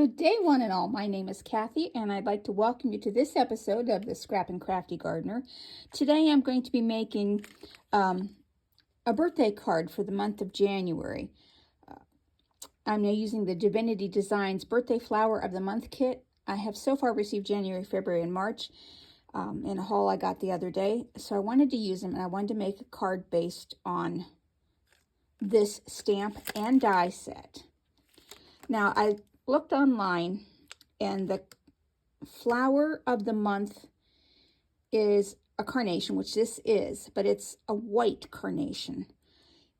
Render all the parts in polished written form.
Good day, one and all. My name is Kathy, and I'd like to welcome you to this episode of the Scrap and Crafty Gardener. Today I'm going to be making a birthday card for the month of January. I'm now using the Divinity Designs Birthday Flower of the Month kit. I have so far received January, February, and March in a haul I got the other day. So I wanted to use them, and I wanted to make a card based on this stamp and die set. Now, I looked online, and the flower of the month is a carnation, which this is, but it's a white carnation.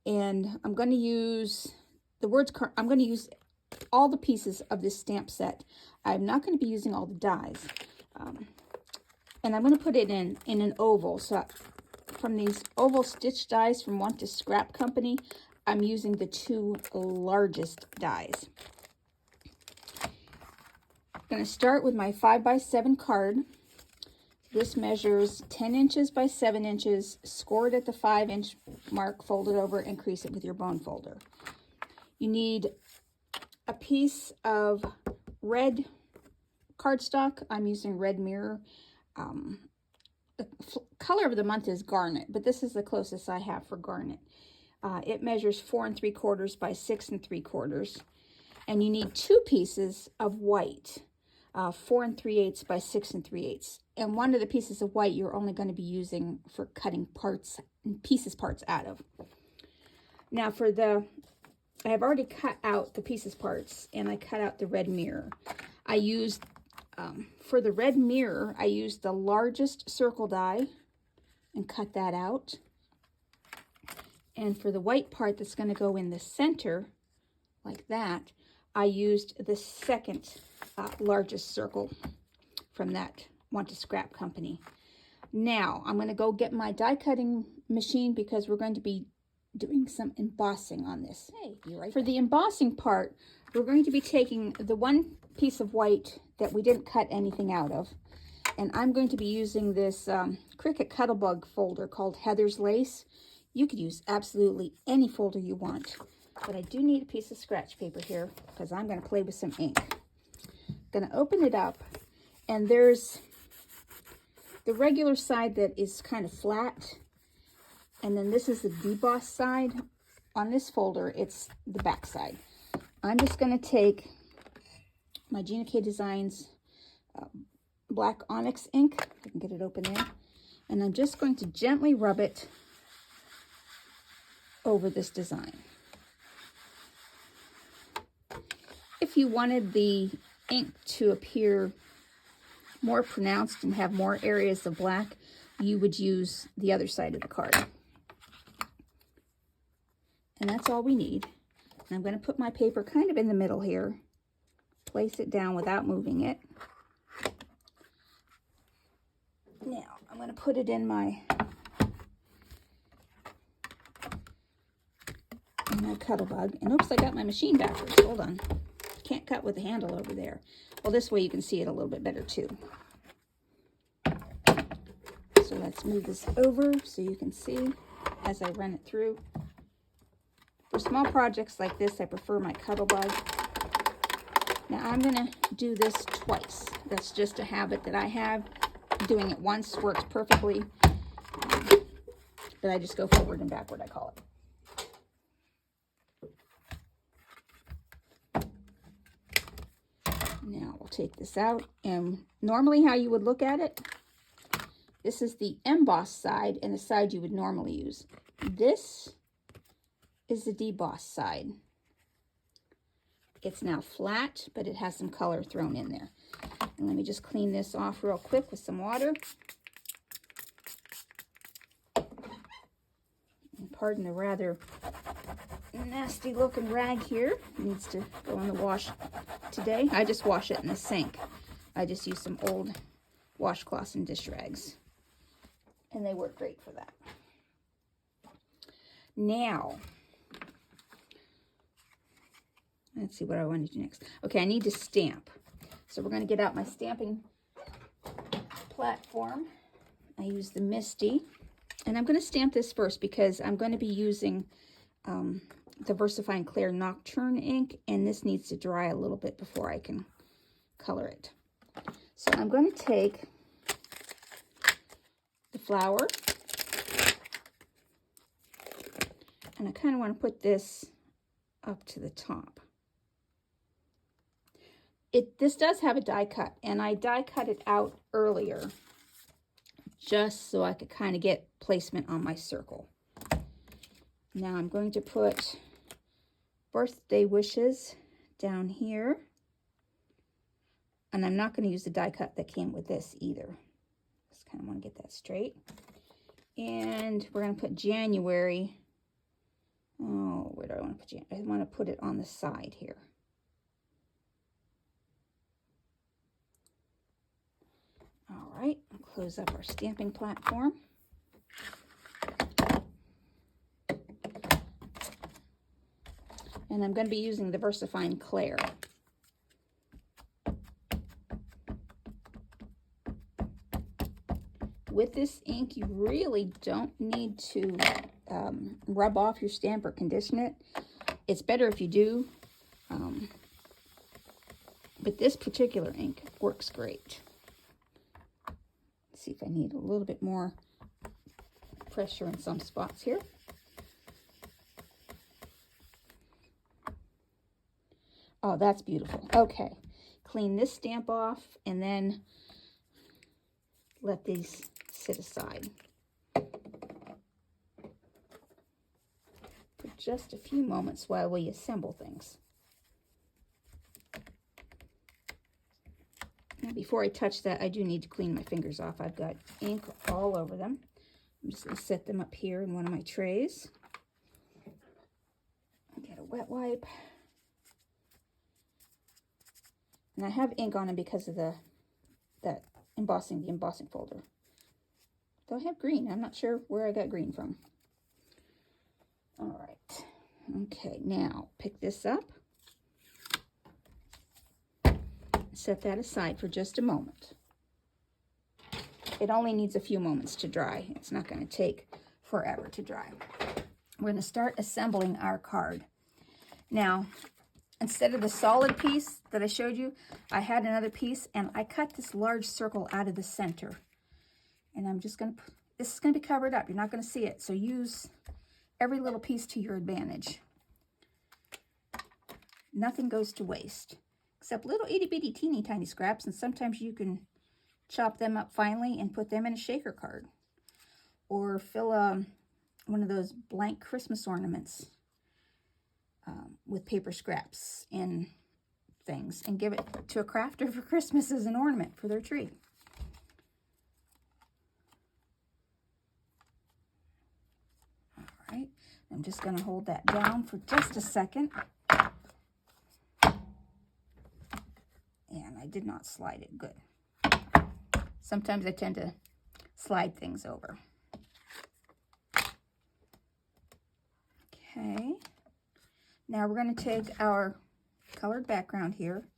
And I'm going to use I'm going to use all the pieces of this stamp set. I'm not going to be using all the dies. And I'm going to put it in an oval. So from these oval stitch dies from Want to Scrap Company, I'm using the two largest dies. I'm going to start with my 5x7 card. This measures 10 inches by 7 inches, scored at the 5-inch mark, fold it over, and crease it with your bone folder. You need a piece of red cardstock. I'm using red mirror. The color of the month is garnet, but this is the closest I have for garnet. It measures 4 3/4 by 6 3/4, and you need two pieces of white. 4 3/8 by 6 3/8, and one of the pieces of white you're only going to be using for cutting parts out of. Now I have already cut out the pieces parts, and I cut out the red mirror. I used for the red mirror, I used the largest circle die and cut that out. And for the white part that's going to go in the center, like that, I used the second largest circle from that Want to Scrap Company. Now, I'm going to go get my die cutting machine because we're going to be doing some embossing on this. For the embossing part, we're going to be taking the one piece of white that we didn't cut anything out of, and I'm going to be using this Cricut Cuttlebug folder called Heather's Lace. You could use absolutely any folder you want, but I do need a piece of scratch paper here because I'm going to play with some ink. I'm going to open it up, and there's the regular side that is kind of flat, and then this is the deboss side. On this folder, it's the back side. I'm just going to take my Gina K Designs black onyx ink, if I can get it open there, and I'm just going to gently rub it over this design. If you wanted the ink to appear more pronounced and have more areas of black, you would use the other side of the card. And that's all we need. And I'm going to put my paper kind of in the middle here, place it down without moving it. Now I'm going to put it in my Cuttlebug. And oops, I got my machine backwards. Hold on. Can't cut with the handle over there. Well, this way you can see it a little bit better too. So let's move this over so you can see as I run it through. For small projects like this, I prefer my Cuttlebug. Now I'm going to do this twice. That's just a habit that I have. Doing it once works perfectly, but I just go forward and backward, I call it. Now we'll take this out, and normally how you would look at it, this is the embossed side and the side you would normally use. This is the debossed side. It's now flat, but it has some color thrown in there. And let me just clean this off real quick with some water. And pardon the rather nasty looking rag here. It needs to go in the wash today. I just wash it in the sink. I just use some old washcloths and dish rags, and they work great for that. Now, let's see what I want to do next. Okay, I need to stamp. So we're going to get out my stamping platform. I use the Misty, and I'm going to stamp this first because I'm going to be using the VersaFine Clear Nocturne ink, and this needs to dry a little bit before I can color it. So I'm going to take the flower, and I kind of want to put this up to the top. This does have a die cut, and I die cut it out earlier just so I could kind of get placement on my circle. Now I'm going to put birthday wishes down here, and I'm not going to use the die cut that came with this either. Just kind of want to get that straight. And we're going to put January. Oh, where do I want to put January? I want to put it on the side here. All right, I'll close up our stamping platform. And I'm going to be using the VersaFine Clair. With this ink, you really don't need to rub off your stamp or condition it. It's better if you do. But this particular ink works great. Let's see if I need a little bit more pressure in some spots here. Oh, that's beautiful. Okay, clean this stamp off and then let these sit aside for just a few moments while we assemble things. Now, before I touch that, I do need to clean my fingers off. I've got ink all over them. I'm just going to set them up here in one of my trays. Get a wet wipe. And I have ink on them because of the embossing folder. Though I have green. I'm not sure where I got green from. All right. Okay, now pick this up. Set that aside for just a moment. It only needs a few moments to dry. It's not going to take forever to dry. We're going to start assembling our card. Now, instead of the solid piece that I showed you, I had another piece, and I cut this large circle out of the center. And I'm just going to, this is going to be covered up. You're not going to see it. So use every little piece to your advantage. Nothing goes to waste, except little itty bitty teeny tiny scraps. And sometimes you can chop them up finely and put them in a shaker card. Or fill one of those blank Christmas ornaments with paper scraps and things, and give it to a crafter for Christmas as an ornament for their tree. All right, I'm just going to hold that down for just a second. And I did not slide it good. Sometimes I tend to slide things over. Okay. Now we're going to take our colored background here.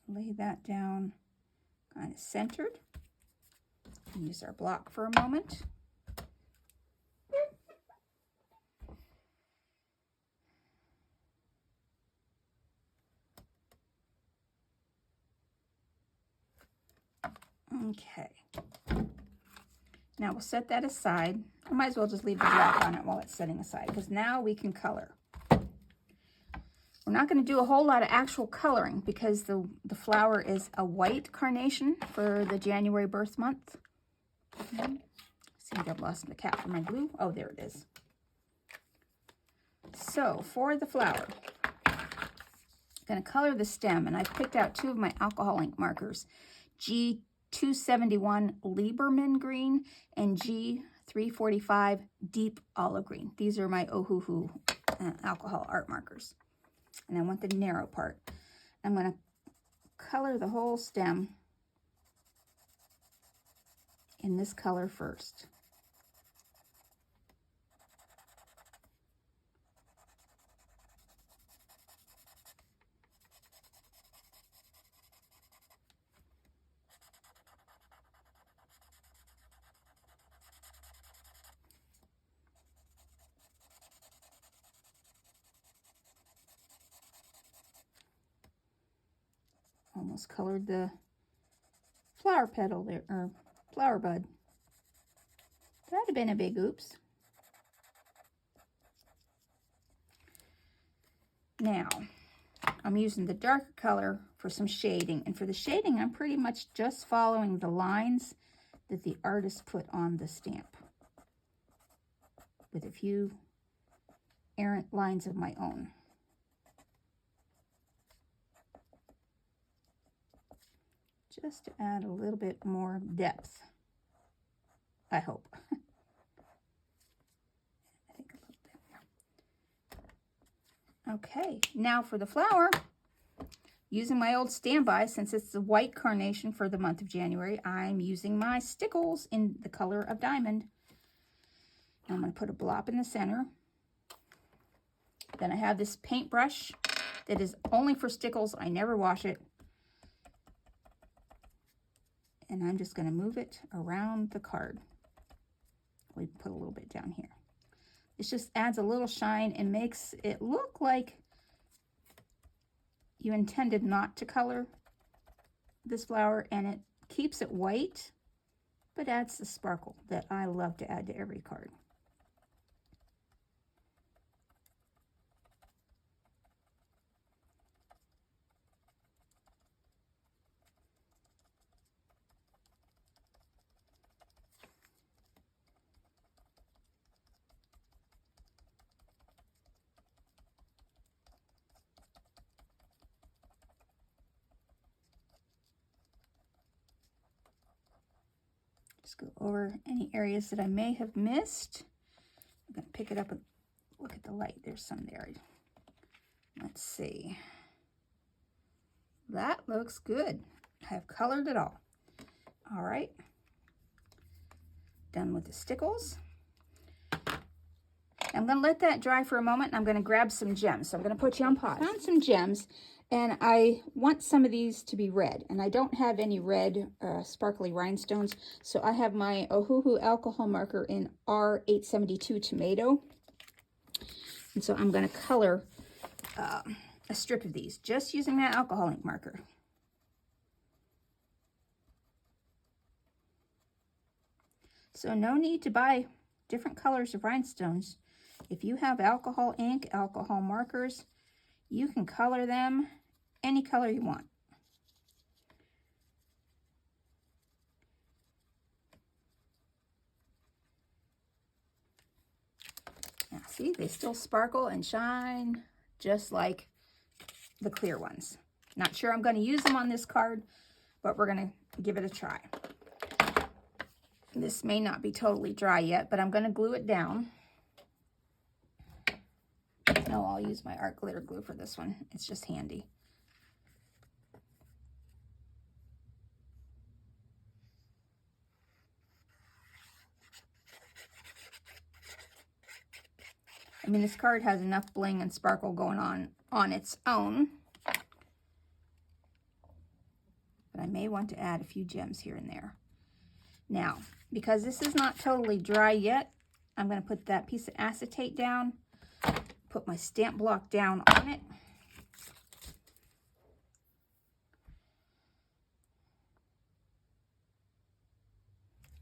Lay that down kind of centered. Use our block for a moment. Okay, now we'll set that aside. I might as well just leave the block on it while it's setting aside, because now we can color. We're not going to do a whole lot of actual coloring because the flower is a white carnation for the January birth month. Okay. See, I've lost the cap for my glue. Oh, there it is. So for the flower, I'm going to color the stem, and I've picked out two of my alcohol ink markers, G271 Lieberman Green and G345 Deep Olive Green. These are my Ohuhu alcohol art markers. And I want the narrow part. I'm going to color the whole stem in this color first. Almost colored the flower petal there, or flower bud. That'd have been a big oops. Now, I'm using the darker color for some shading. And for the shading, I'm pretty much just following the lines that the artist put on the stamp, with a few errant lines of my own. Just to add a little bit more depth, I hope. I think a little bit. Okay, now for the flower, using my old standby, since it's the white carnation for the month of January, I'm using my stickles in the color of diamond. I'm going to put a blob in the center. Then I have this paintbrush that is only for stickles. I never wash it. And I'm just going to move it around the card. We put a little bit down here. This just adds a little shine and makes it look like you intended not to color this flower, and it keeps it white, but adds the sparkle that I love to add to every card. Just go over any areas that I may have missed. I'm going to pick it up and look at the light. There's some there. Let's see. That looks good. I have colored it all. All right. Done with the stickles. I'm going to let that dry for a moment, and I'm going to grab some gems. So I'm going to put you on pause. I found some gems, and I want some of these to be red, and I don't have any red sparkly rhinestones, so I have my Ohuhu alcohol marker in R872 Tomato, and so I'm going to color a strip of these, just using that alcohol ink marker. So no need to buy different colors of rhinestones. If you have alcohol ink, alcohol markers, you can color them any color you want. Now see, they still sparkle and shine just like the clear ones. Not sure I'm going to use them on this card, but we're going to give it a try. This may not be totally dry yet, but I'm going to glue it down. No, I'll use my art glitter glue for this one. It's just handy. I mean, this card has enough bling and sparkle going on its own. But I may want to add a few gems here and there. Now, because this is not totally dry yet, I'm going to put that piece of acetate down, put my stamp block down on it.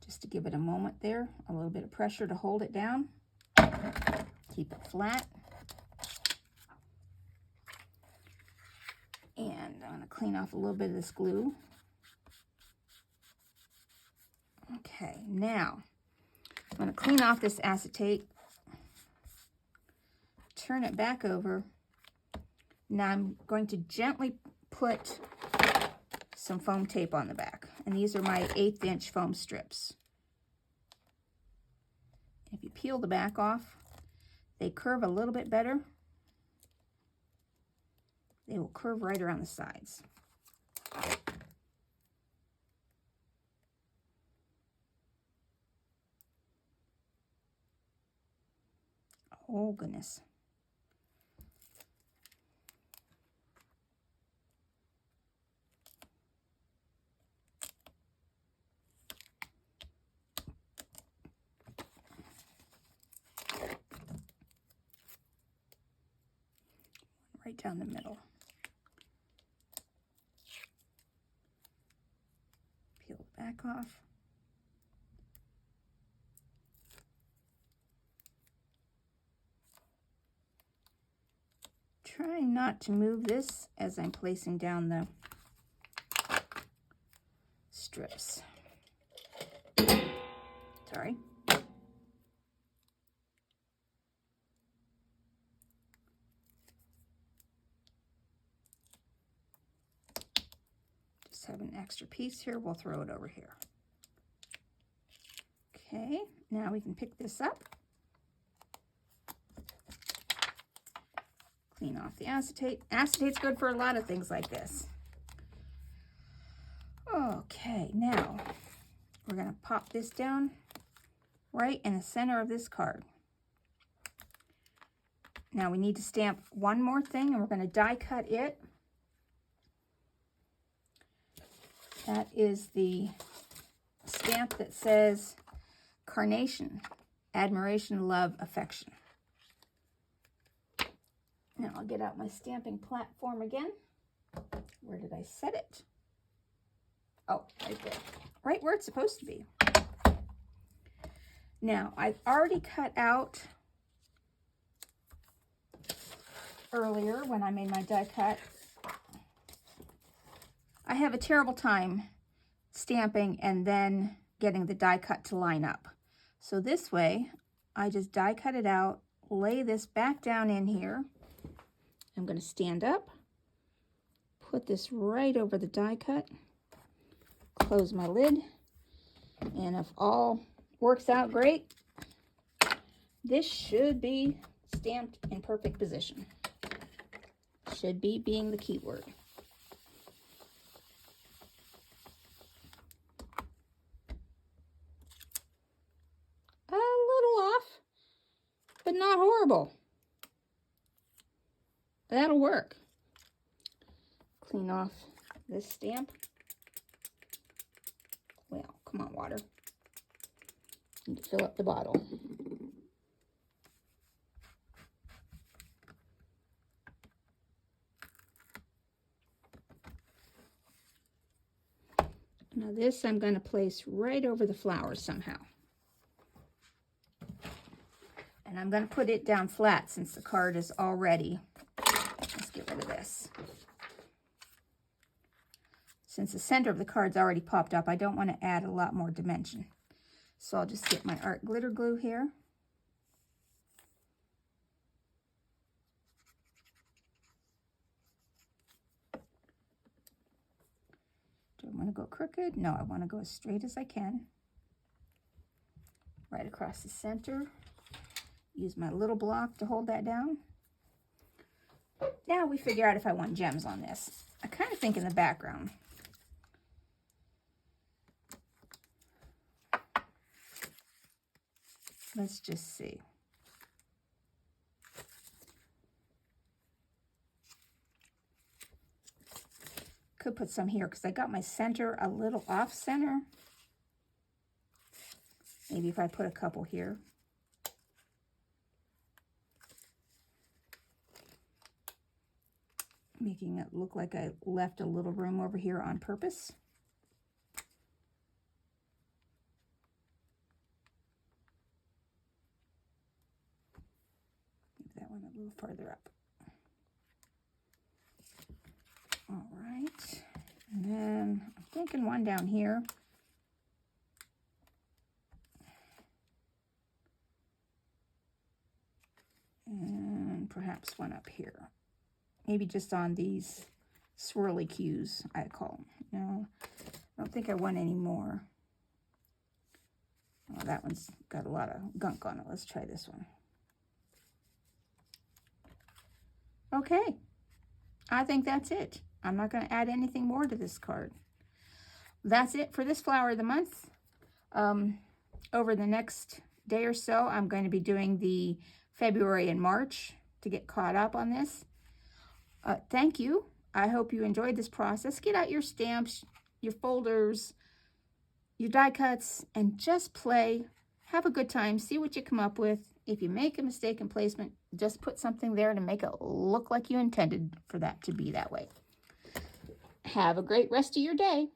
Just to give it a moment there, a little bit of pressure to hold it down. Keep it flat. And I'm going to clean off a little bit of this glue. Okay, now I'm going to clean off this acetate, turn it back over. Now I'm going to gently put some foam tape on the back, and these are my 1/8 inch foam strips. If you peel the back off, they curve a little bit better. They will curve right around the sides. Oh, goodness. Right down the middle. back off. Trying not to move this as I'm placing down the strips. Sorry. Just have an extra piece here. We'll throw it over here. Okay, now we can pick this up. Clean off the acetate. Acetate's good for a lot of things like this. Okay, now we're going to pop this down right in the center of this card. Now we need to stamp one more thing, and we're going to die cut it. That is the stamp that says Carnation, Admiration, Love, Affection. Now I'll get out my stamping platform again. Where did I set it? Oh, right there. Right where it's supposed to be. Now, I've already cut out earlier when I made my die cut. I have a terrible time stamping and then getting the die cut to line up. So this way, I just die cut it out, lay this back down in here. I'm going to stand up, put this right over the die cut, close my lid, and if all works out great, this should be stamped in perfect position. Should be being the key word. A little off, but not horrible. That'll work. Clean off this stamp. Well, come on, water. Need to fill up the bottle. Now this I'm going to place right over the flowers somehow. And I'm going to put it down flat since the card is already. Let's get rid of this. Since the center of the card's already popped up, I don't want to add a lot more dimension. So I'll just get my art glitter glue here. Do I want to go crooked? No, I want to go as straight as I can. Right across the center. Use my little block to hold that down. Now we figure out if I want gems on this. I kind of think in the background. Let's just see. Could put some here because I got my center a little off center. Maybe if I put a couple here. Making it look like I left a little room over here on purpose. Move that one a little farther up. All right. And then I'm thinking one down here. And perhaps one up here. Maybe just on these swirly cues, I call them. No, I don't think I want any more. Oh, that one's got a lot of gunk on it. Let's try this one. Okay, I think that's it. I'm not going to add anything more to this card. That's it for this flower of the month. Over the next day or so, I'm going to be doing the February and March to get caught up on this. Thank you. I hope you enjoyed this process. Get out your stamps, your folders, your die cuts, and just play. Have a good time. See what you come up with. If you make a mistake in placement, just put something there to make it look like you intended for that to be that way. Have a great rest of your day.